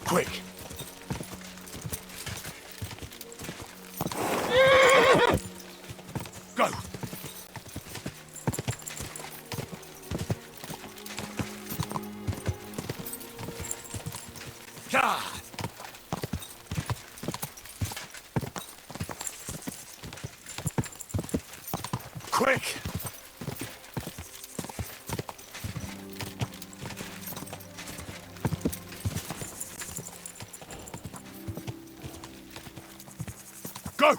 Quick! Go! God! Quick! Go!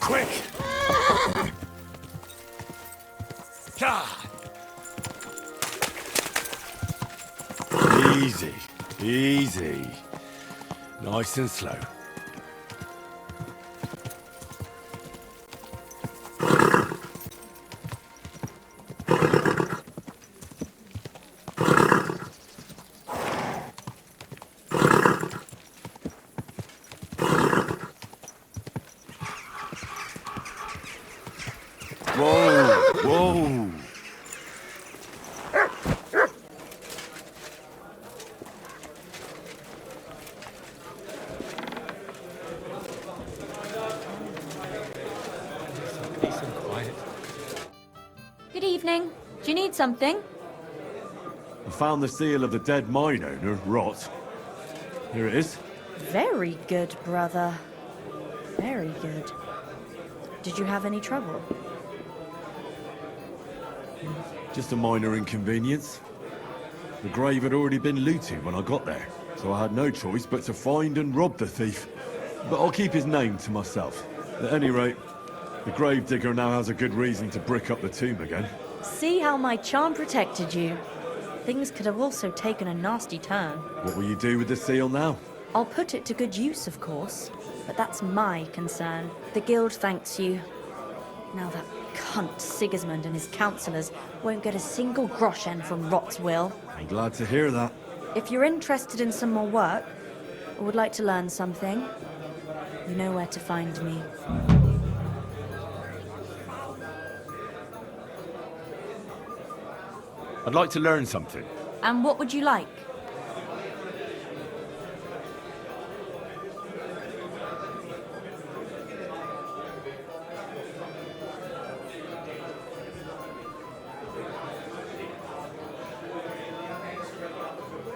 Quick! God! Easy, easy. Nice and slow. Whoa, whoa. Peace and quiet. Good evening. Do you need something? I found the seal of the dead mine owner, Rot. Here it is. Very good, brother. Very good. Did you have any trouble? Just a minor inconvenience. The grave had already been looted when I got there, so I had no choice but to find and rob the thief. But I'll keep his name to myself. At any rate, the gravedigger now has a good reason to brick up the tomb again. See how my charm protected you. Things could have also taken a nasty turn. What will you do with the seal now? I'll put it to good use, of course, but that's my concern. The guild thanks you. Now that cunt Sigismund and his councillors won't get a single groschen from Rot's will. I'm glad to hear that. If you're interested in some more work, or would like to learn something, you know where to find me. I'd like to learn something. And what would you like?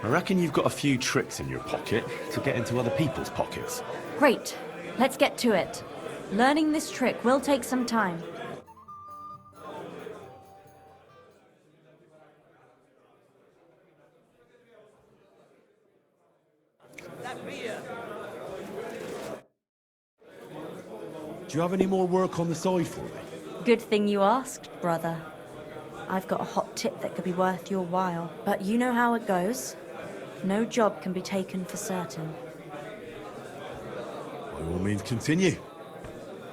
I reckon you've got a few tricks in your pocket to get into other people's pockets. Great. Let's get to it. Learning this trick will take some time. Do you have any more work on the side for me? Good thing you asked, brother. I've got a hot tip that could be worth your while. But you know how it goes. No job can be taken for certain. By all means, continue.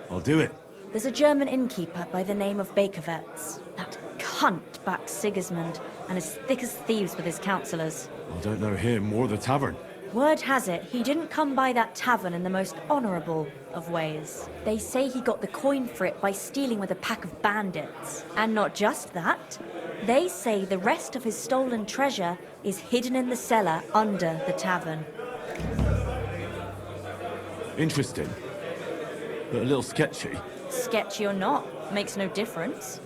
I'll do it. There's a German innkeeper by the name of Bakervetz. That cunt backs Sigismund and is thick as thieves with his councillors. I don't know him or the tavern. Word has it, he didn't come by that tavern in the most honourable of ways. They say he got the coin for it by stealing with a pack of bandits. And not just that, they say the rest of his stolen treasure is hidden in the cellar under the tavern. Interesting. But a little sketchy. Sketchy or not, makes no difference.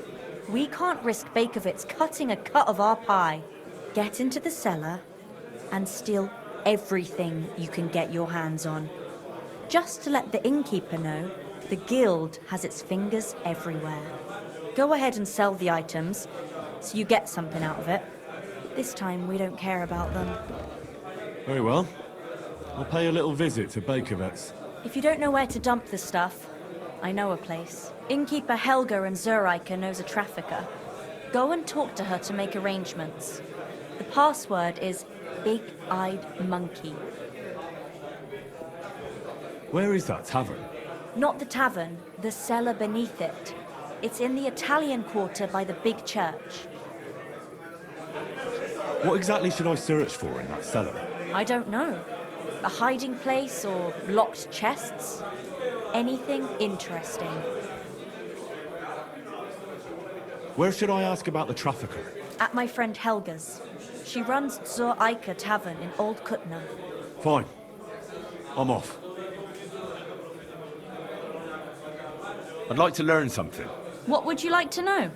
We can't risk Bakervetz cutting a cut of our pie. Get into the cellar and steal everything you can get your hands on. Just to let the innkeeper know, the guild has its fingers everywhere. Go ahead and sell the items, so you get something out of it. This time we don't care about them. Very well. I'll pay a little visit to Bakervetz. If you don't know where to dump the stuff, I know a place. Innkeeper Helga in Zurich knows a trafficker. Go and talk to her to make arrangements. The password is Big-Eyed Monkey. Where is that tavern? Not the tavern, the cellar beneath it. It's in the Italian quarter by the big church. What exactly should I search for in that cellar? I don't know. A hiding place or locked chests? Anything interesting. Where should I ask about the trafficker? At my friend Helga's. She runs Zur Eiche Tavern in Old Kuttenberg. Fine. I'm off. I'd like to learn something. What would you like to know?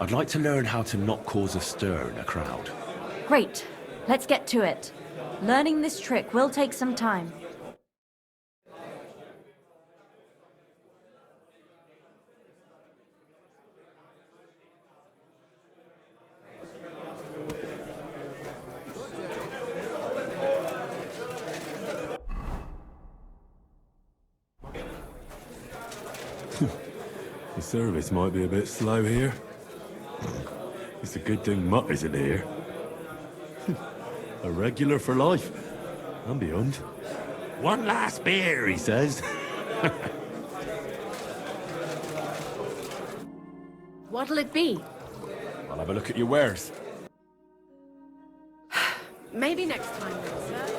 I'd like to learn how to not cause a stir in a crowd. Great. Let's get to it. Learning this trick will take some time. The service might be a bit slow here. It's a good thing Mutt isn't here. A regular for life. And beyond. One last beer, he says. What'll it be? I'll have a look at your wares. Maybe next time, then, sir.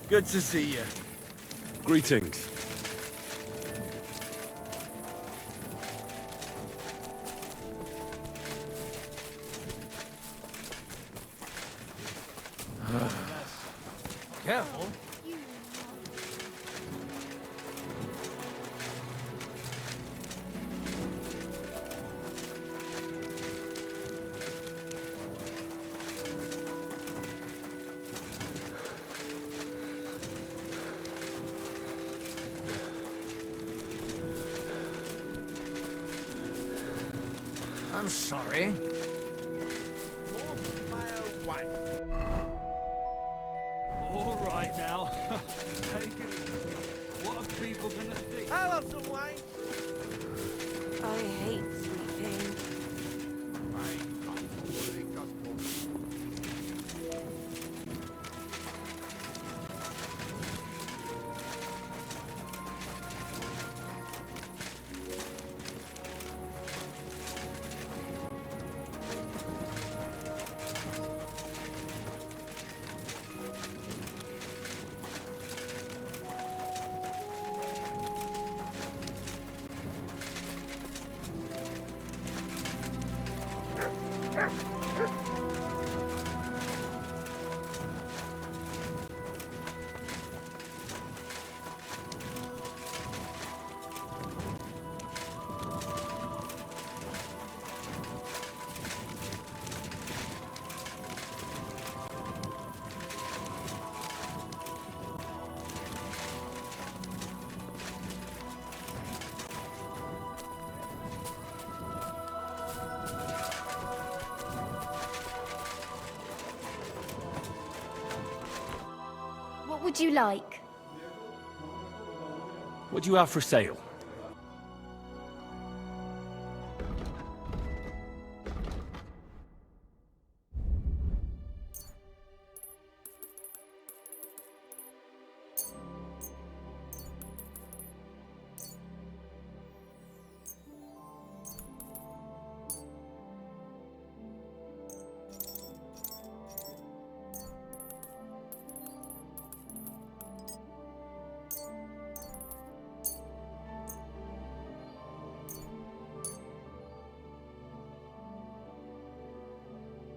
Good to see you. Greetings. Careful. I'm sorry. All right now. Take it easy. What are people gonna think? I'll have some wine. I hate sleeping. What would you like? What do you have for sale?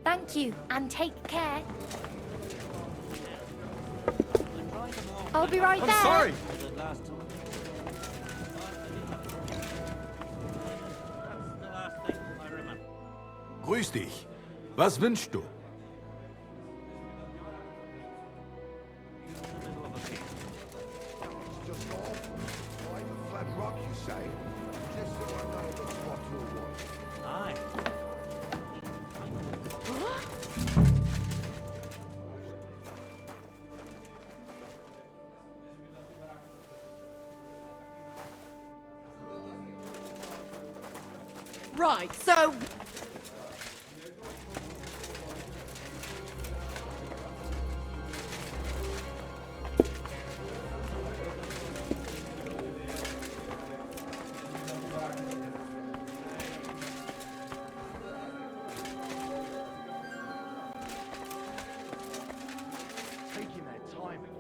Thank you, and take care. I'll be right there. Sorry. Grüß dich. Was wünschst du? Right, so... Taking their time again.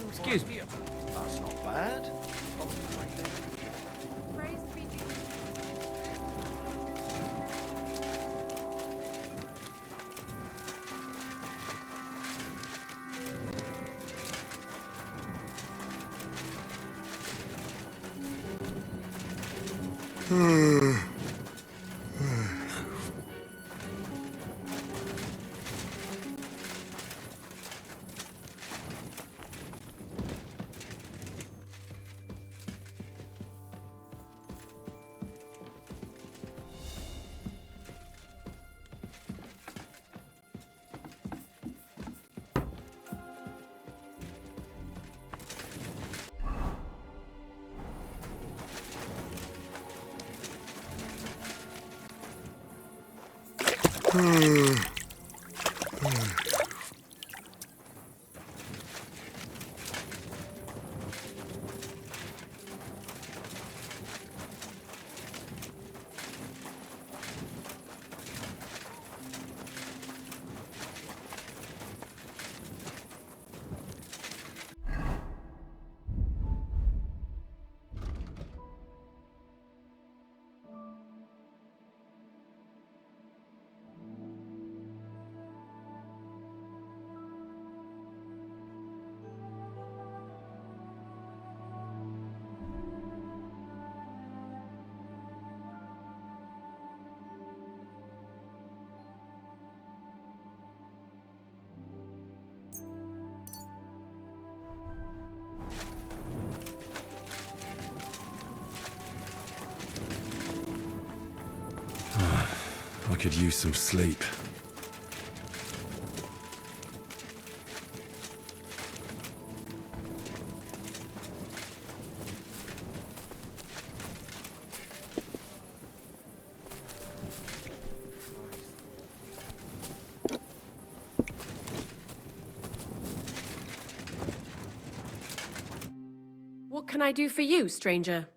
Excuse me. That's not bad. Praise be to I could use some sleep. What can I do for you, stranger?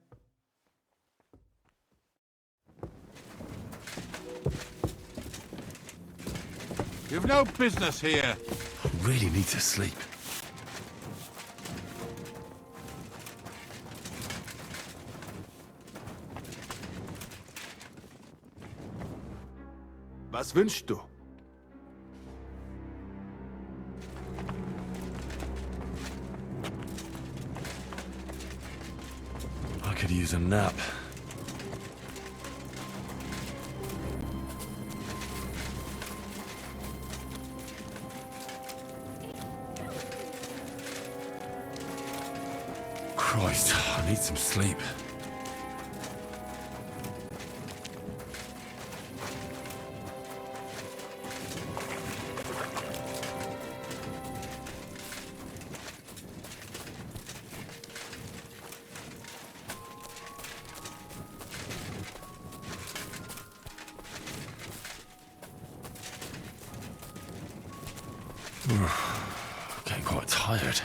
You've no business here. I really need to sleep. Was wünschst du? I could use a nap. Christ, I need some sleep. Getting quite tired.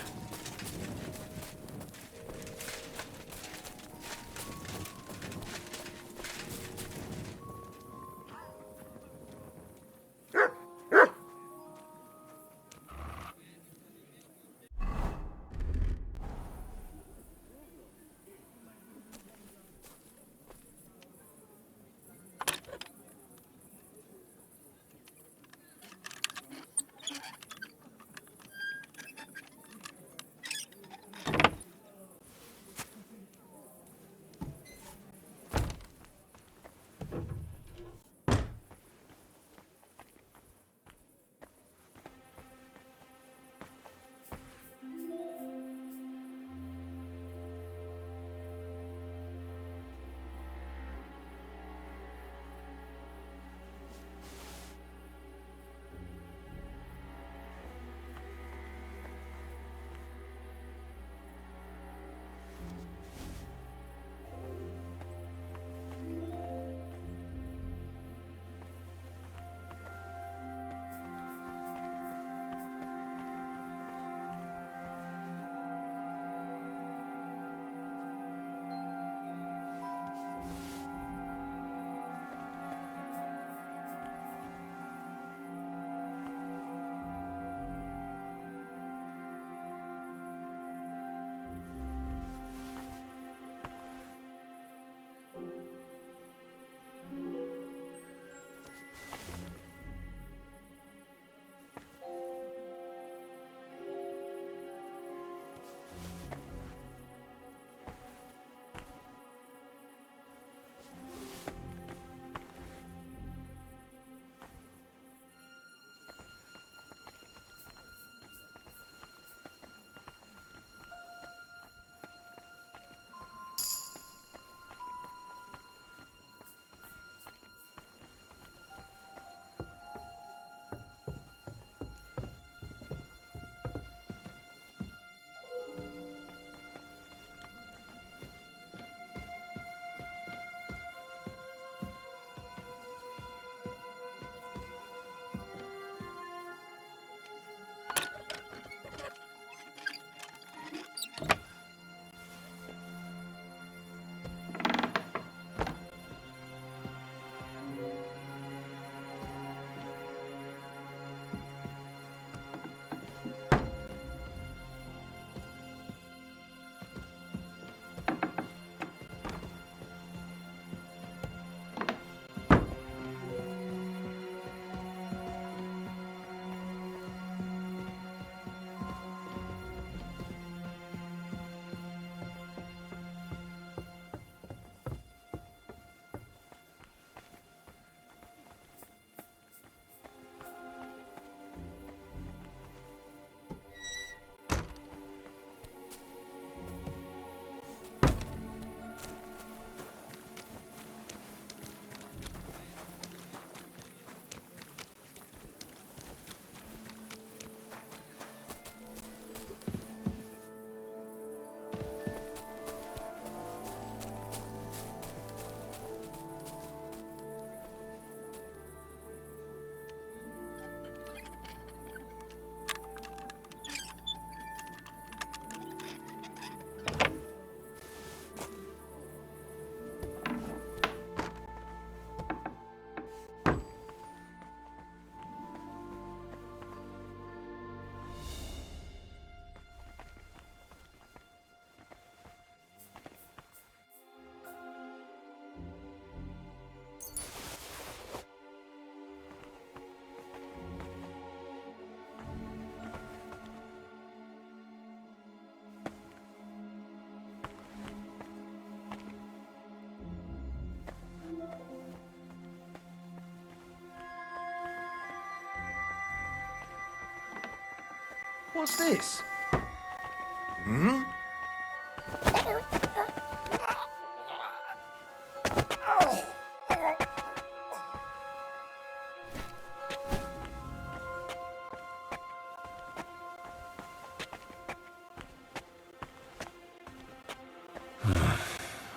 What's this?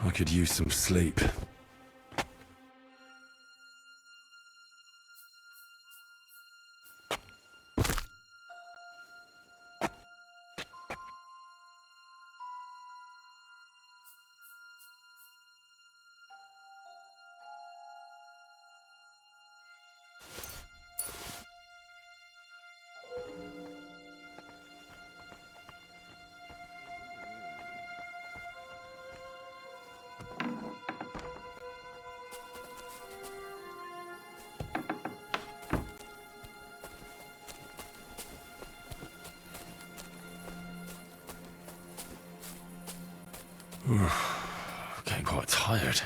I could use some sleep. Getting quite tired.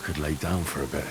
I could lay down for a bit.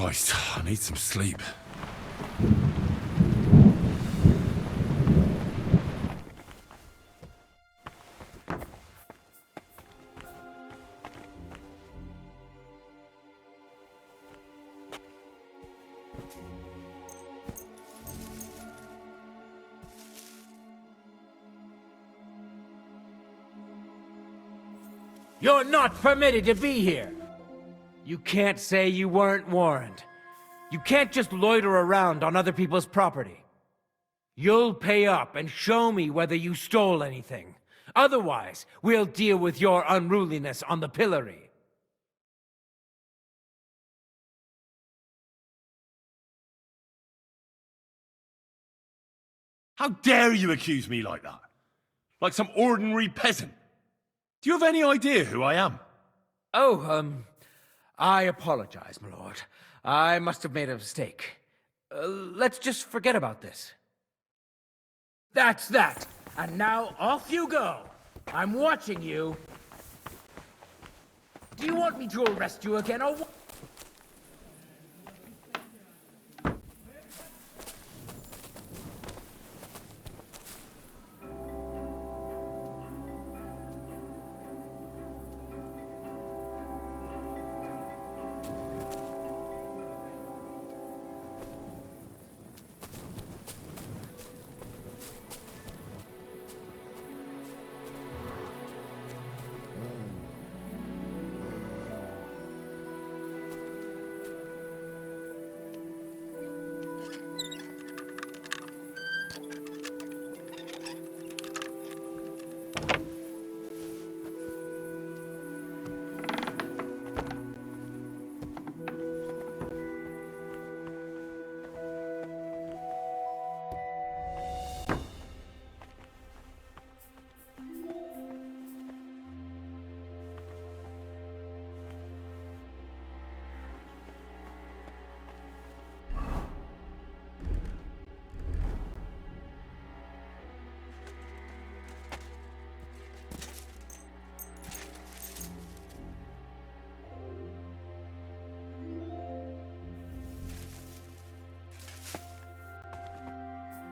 Christ, I need some sleep. You're not permitted to be here! You can't say you weren't warned. You can't just loiter around on other people's property. You'll pay up and show me whether you stole anything. Otherwise, we'll deal with your unruliness on the pillory. How dare you accuse me like that? Like some ordinary peasant? Do you have any idea who I am? Oh, I apologize, my lord. I must have made a mistake. Let's just forget about this. That's that! And now off you go! I'm watching you! Do you want me to arrest you again, or what?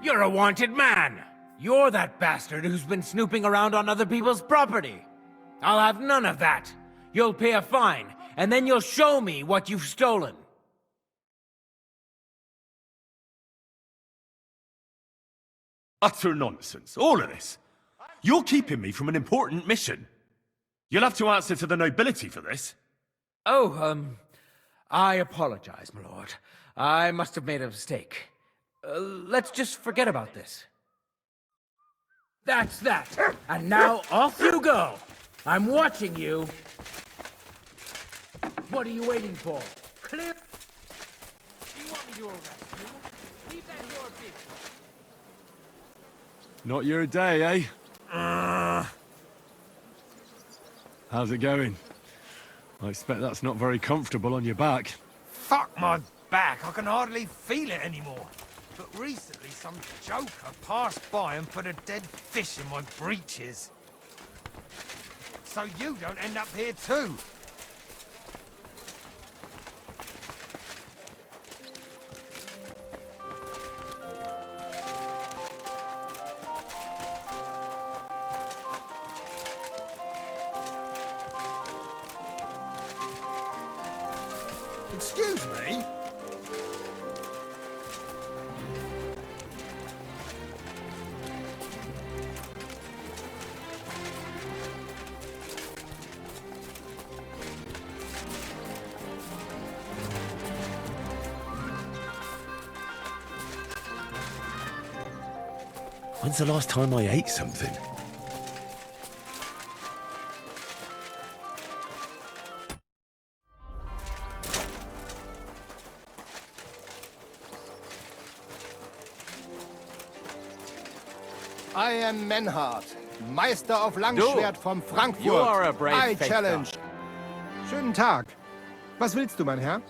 You're a wanted man! You're that bastard who's been snooping around on other people's property! I'll have none of that! You'll pay a fine, and then you'll show me what you've stolen! Utter nonsense, all of this. You're keeping me from an important mission. You'll have to answer to the nobility for this. Oh, I apologize, my lord. I must have made a mistake. Let's just forget about this. That's that! And now off you go! I'm watching you! What are you waiting for? Clear... Do you want me to arrest you? Leave that your business. Not your day, eh? How's it going? I expect that's not very comfortable on your back. Fuck my back, I can hardly feel it anymore. But recently some joker passed by and put a dead fish in my breeches. So you don't end up here too. Excuse me? When's the last time I ate something? I am Menhard, Meister of Langschwert from Frankfurt. You are a brave I faker. challenge. Schönen Tag. Was willst du, mein Herr?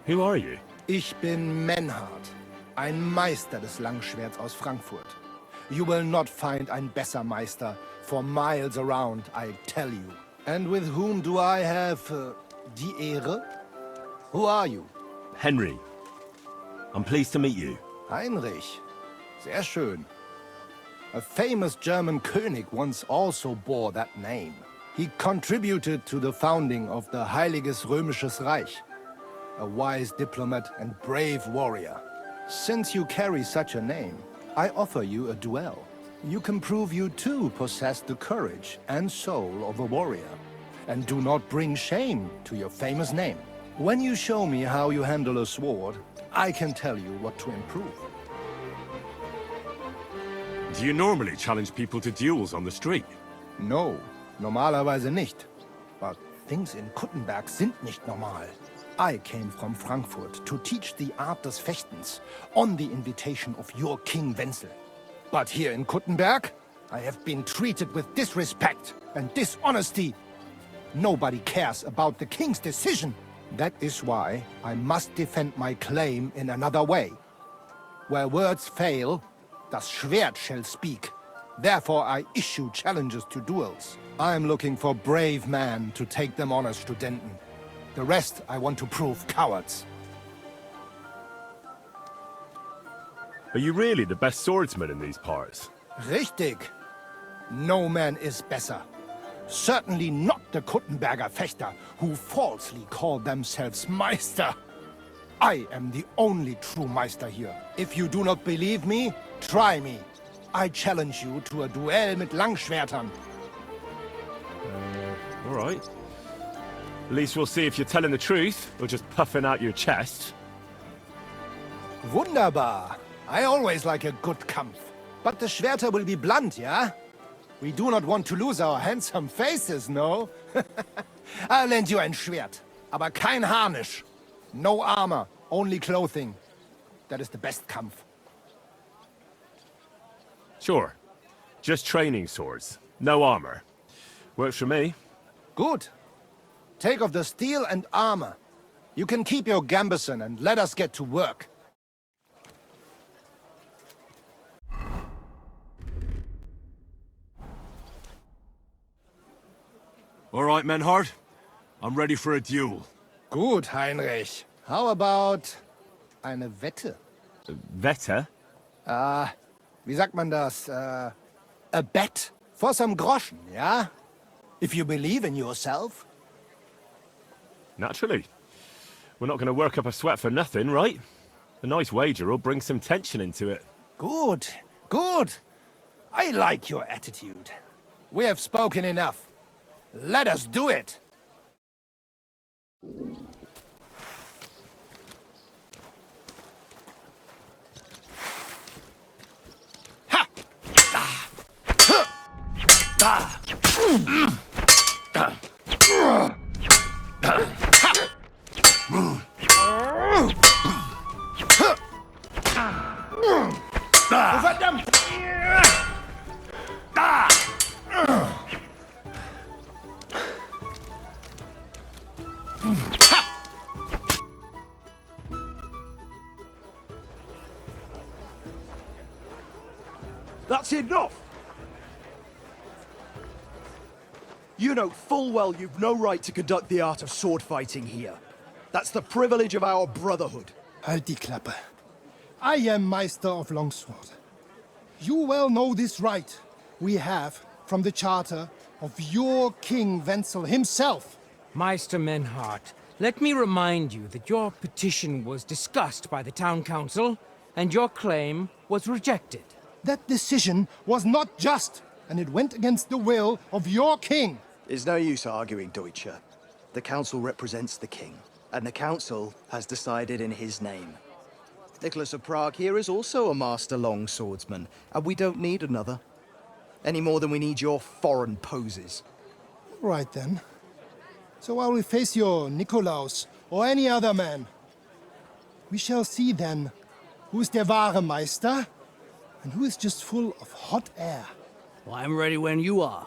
Who are you? Ich bin Menhard, ein Meister des Langschwerts aus Frankfurt. You will not find ein besser Meister for miles around, I tell you. And with whom do I have die Ehre? Who are you? Henry. I'm pleased to meet you. Heinrich. Sehr schön. A famous German König once also bore that name. He contributed to the founding of the Heiliges Römisches Reich. A wise diplomat and brave warrior. Since you carry such a name, I offer you a duel. You can prove you too possess the courage and soul of a warrior. And do not bring shame to your famous name. When you show me how you handle a sword, I can tell you what to improve. Do you normally challenge people to duels on the street? No, normalerweise nicht. But things in Kuttenberg sind nicht normal. I came from Frankfurt to teach the art des Fechtens on the invitation of your King Wenzel. But here in Kuttenberg, I have been treated with disrespect and dishonesty. Nobody cares about the king's decision. That is why I must defend my claim in another way. Where words fail, das Schwert shall speak. Therefore I issue challenges to duels. I am looking for brave men to take them on as Studenten. The rest I want to prove cowards. Are you really the best swordsman in these parts? Richtig. No man is better. Certainly not the Kuttenberger Fechter, who falsely call themselves Meister. I am the only true Meister here. If you do not believe me, try me. I challenge you to a duel mit Langschwertern. All right. At least we'll see if you're telling the truth, or just puffing out your chest. Wunderbar. I always like a good Kampf. But the Schwerter will be blunt, yeah? We do not want to lose our handsome faces, no? I'll lend you ein Schwert, aber kein Harnisch. No armor, only clothing. That is the best Kampf. Sure. Just training swords. No armor. Works for me. Good. Take off the steel and armor. You can keep your gambeson and let us get to work. All right, Menhard. I'm ready for a duel. Gut, Heinrich. How about eine Wette? Wette? Wie sagt man das? A bet for some groschen, yeah? If you believe in yourself. Naturally. We're not going to work up a sweat for nothing, right? A nice wager will bring some tension into it. Good, good. I like your attitude. We have spoken enough. Let us do it! Ha! Ah! Huh! Ah! Mm! Ah! Ha! Oh, verdammt! That's enough! You know full well you've no right to conduct the art of sword fighting here. That's the privilege of our brotherhood. Halt die Klappe. I am Meister of Longsword. You well know this right we have from the charter of your King Wenzel himself. Meister Menhart, let me remind you that your petition was discussed by the town council, and your claim was rejected. That decision was not just, and it went against the will of your king. It's no use arguing, Deutscher. The council represents the king, and the council has decided in his name. Nicholas of Prague here is also a master long swordsman, and we don't need another. Any more than we need your foreign poses. Right then. So I will face your Nikolaus or any other man. We shall see then who is der wahre Meister and who is just full of hot air. Well, I'm ready when you are,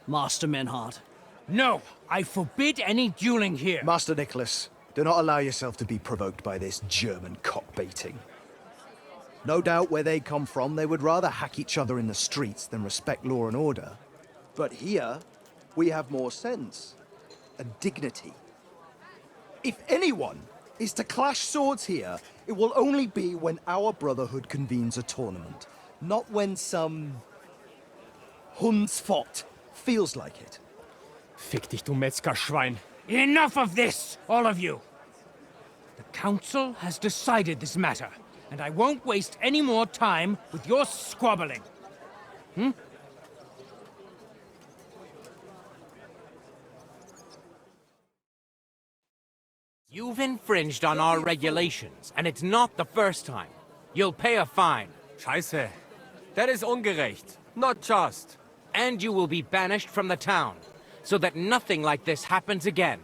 Master Menhart. No, I forbid any dueling here. Master Nicholas, do not allow yourself to be provoked by this German cock-baiting. No doubt where they come from, they would rather hack each other in the streets than respect law and order. But here, we have more sense and dignity. If anyone is to clash swords here. It will only be when our brotherhood convenes a tournament, not when some Hundsfott feels like it. Fick dich, du Metzgerschwein. Enough of this, all of you! The council has decided this matter, and I won't waste any more time with your squabbling. You've infringed on our regulations, and it's not the first time. You'll pay a fine. Scheiße. That is ungerecht. Not just. And you will be banished from the town, so that nothing like this happens again.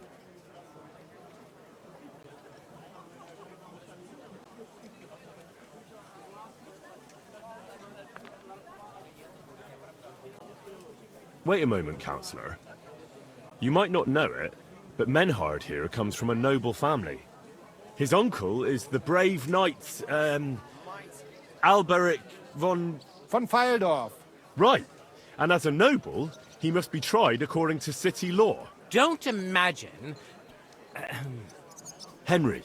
Wait a moment, Counselor. You might not know it, but Menhard here comes from a noble family. His uncle is the brave knight, Alberic von Feildorf. Right. And as a noble, he must be tried according to city law. Don't imagine... Henry.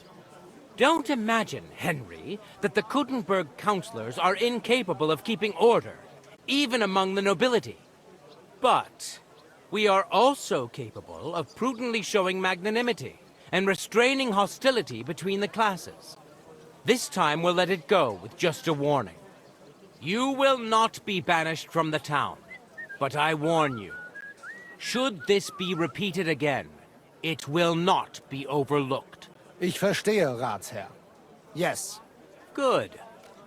Don't imagine, Henry, that the Kuttenberg councillors are incapable of keeping order, even among the nobility. But we are also capable of prudently showing magnanimity and restraining hostility between the classes. This time we'll let it go with just a warning. You will not be banished from the town, but I warn you, should this be repeated again, it will not be overlooked. Ich verstehe, Ratsherr. Yes. Good.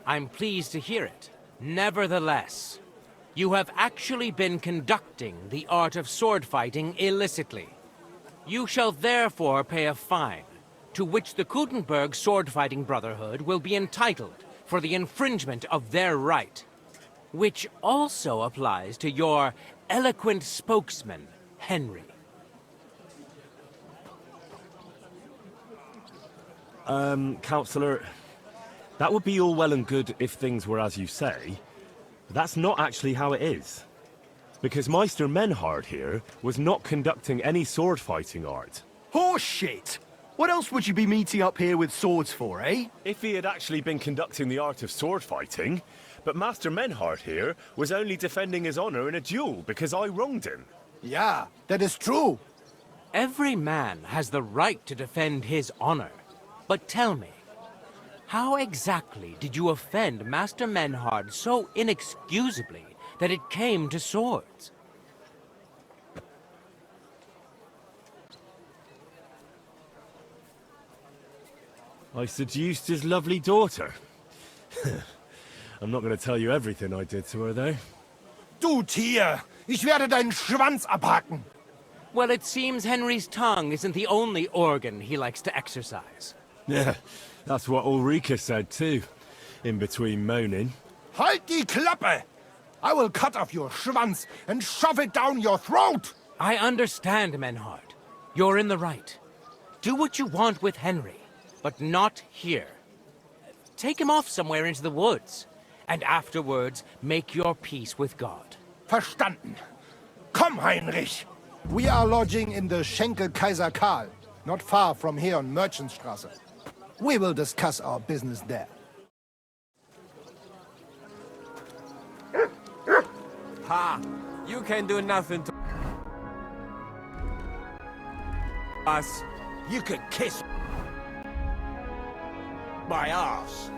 I'm pleased to hear it. Nevertheless, you have actually been conducting the art of sword fighting illicitly. You shall therefore pay a fine, to which the Kuttenberg Sword Fighting Brotherhood will be entitled for the infringement of their right, which also applies to your eloquent spokesman, Henry. Counselor, that would be all well and good if things were as you say, but that's not actually how it is. Because Meister Menhard here was not conducting any sword fighting art. Horseshit! What else would you be meeting up here with swords for, eh? If he had actually been conducting the art of sword fighting, but Master Menhard here was only defending his honor in a duel because I wronged him. Yeah, that is true. Every man has the right to defend his honor. But tell me, how exactly did you offend Master Menhard so inexcusably that it came to swords? I seduced his lovely daughter. I'm not going to tell you everything I did to her, though. Du Tier! Ich werde deinen Schwanz abhacken! Well, it seems Henry's tongue isn't the only organ he likes to exercise. Yeah, that's what Ulrika said, too. In between moaning. Halt die Klappe! I will cut off your Schwanz and shove it down your throat! I understand, Menhard. You're in the right. Do what you want with Henry, but not here. Take him off somewhere into the woods, and afterwards make your peace with God. Verstanden. Komm, Heinrich! We are lodging in the Schenkel Kaiser Karl, not far from here on Merchantstrasse. We will discuss our business there. Ha! You can do nothing to us. You could kiss my ass.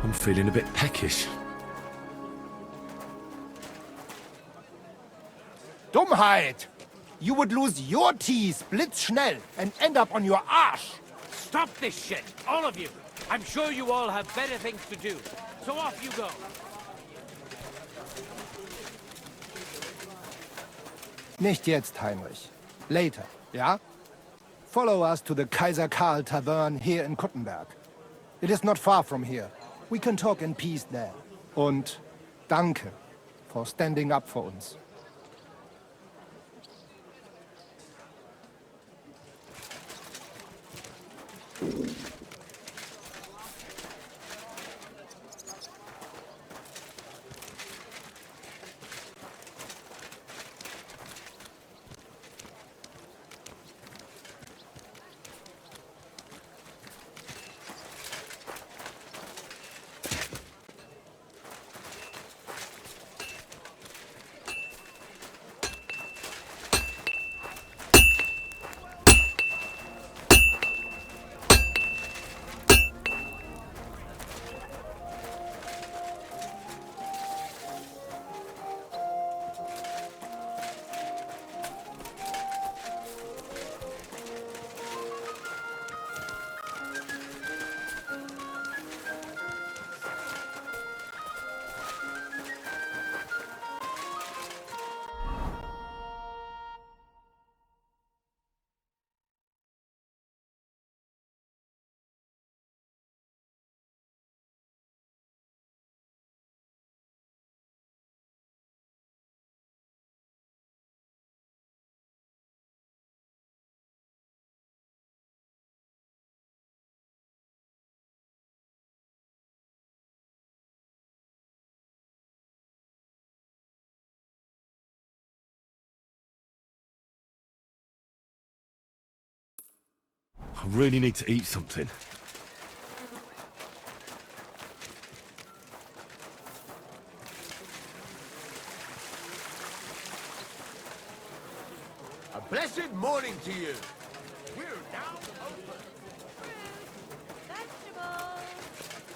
I'm feeling a bit peckish. Dummheit! You would lose your teeth blitzschnell and end up on your arse. Stop this shit, all of you! I'm sure you all have better things to do, so off you go! Nicht jetzt, Heinrich. Later, ja? Follow us to the Kaiser Karl Tavern here in Kuttenberg. It is not far from here. We can talk in peace there. Und danke for standing up for uns. I really need to eat something. A blessed morning to you. We're now open. Vegetables!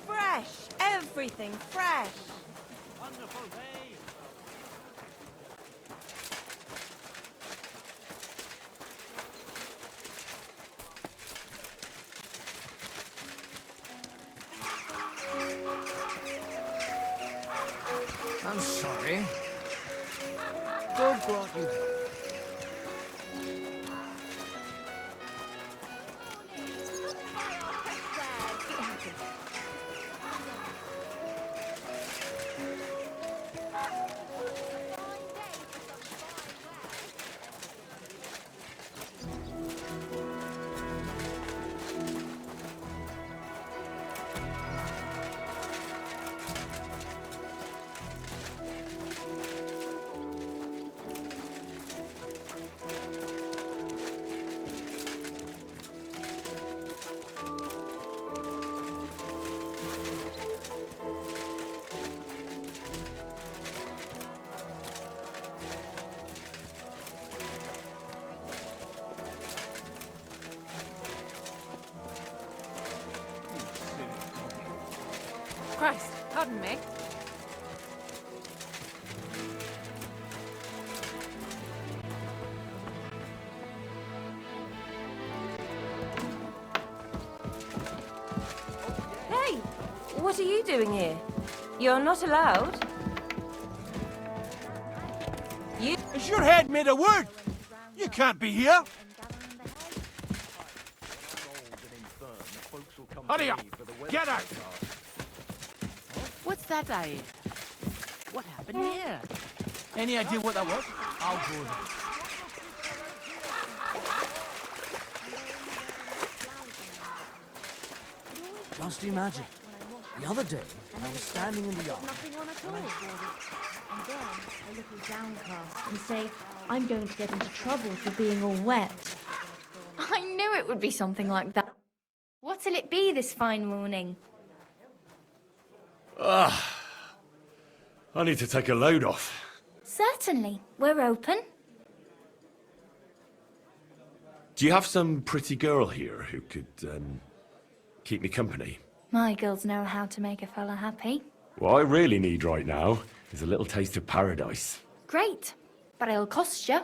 Fresh! Everything fresh! Wonderful day. I'm sorry. God grant you. Christ, pardon me. Hey! What are you doing here? You're not allowed. You... Has your head made a word? You can't be here. Hurry up! Get out! What's that I hear? What happened here? Any idea what that was? I'll go there. Just imagine. The other day, I was standing in the yard. Nothing on at all. And then a little downcast and say, I'm going to get into trouble for being all wet. I knew it would be something like that. What'll it be this fine morning? I need to take a load off. Certainly. We're open. Do you have some pretty girl here who could, keep me company? My girls know how to make a fella happy. What I really need right now is a little taste of paradise. Great. But it'll cost you.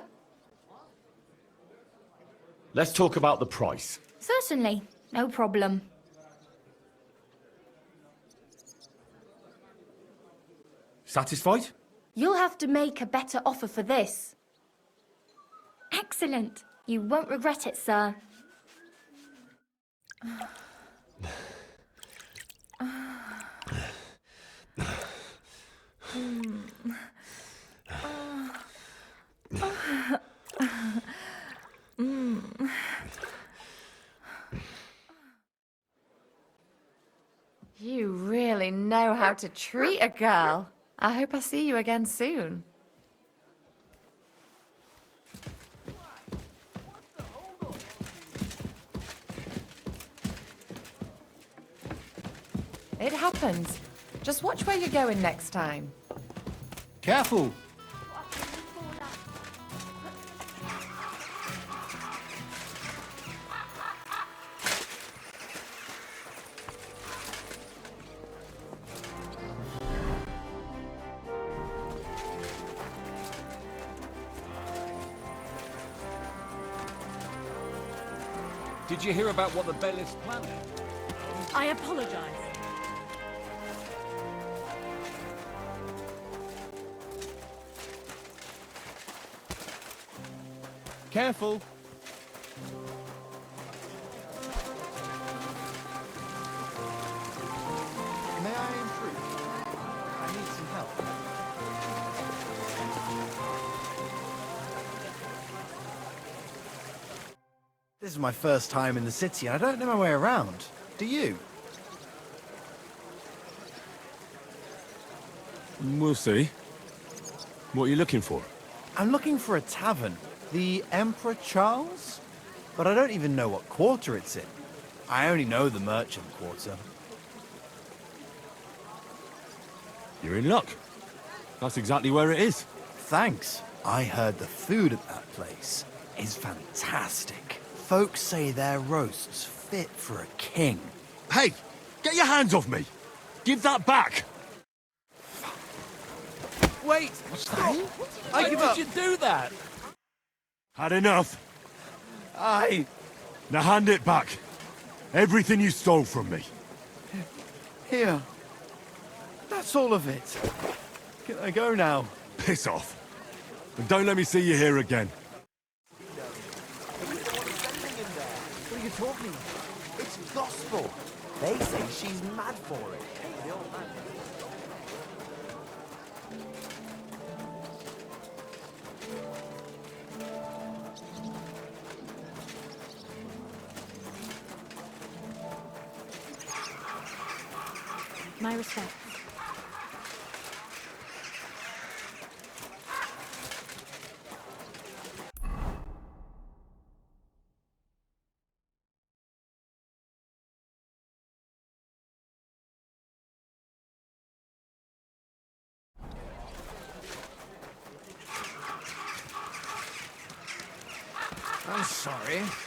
Let's talk about the price. Certainly. No problem. Satisfied? You'll have to make a better offer for this. Excellent. You won't regret it, sir. You really know how to treat a girl. I hope I see you again soon. It happens. Just watch where you're going next time. Careful! Did you hear about what the Bailiff's planning? I apologize. Careful. May I intrude? I need some help. This is my first time in the city, and I don't know my way around. Do you? We'll see. What are you looking for? I'm looking for a tavern. The Emperor Charles? but I don't even know what quarter it's in. I only know the merchant quarter. You're in luck. That's exactly where it is. Thanks. I heard the food at that place is fantastic. Folks say their roasts fit for a king. Hey! Get your hands off me! Give that back! Wait! Why did you do that? Had enough. I... Now hand it back. Everything you stole from me. Here. That's all of it. Can I go now? Piss off. And don't let me see you here again. What are you talking about? It's gospel. They say she's mad for it. The old man. My respects. I'm sorry.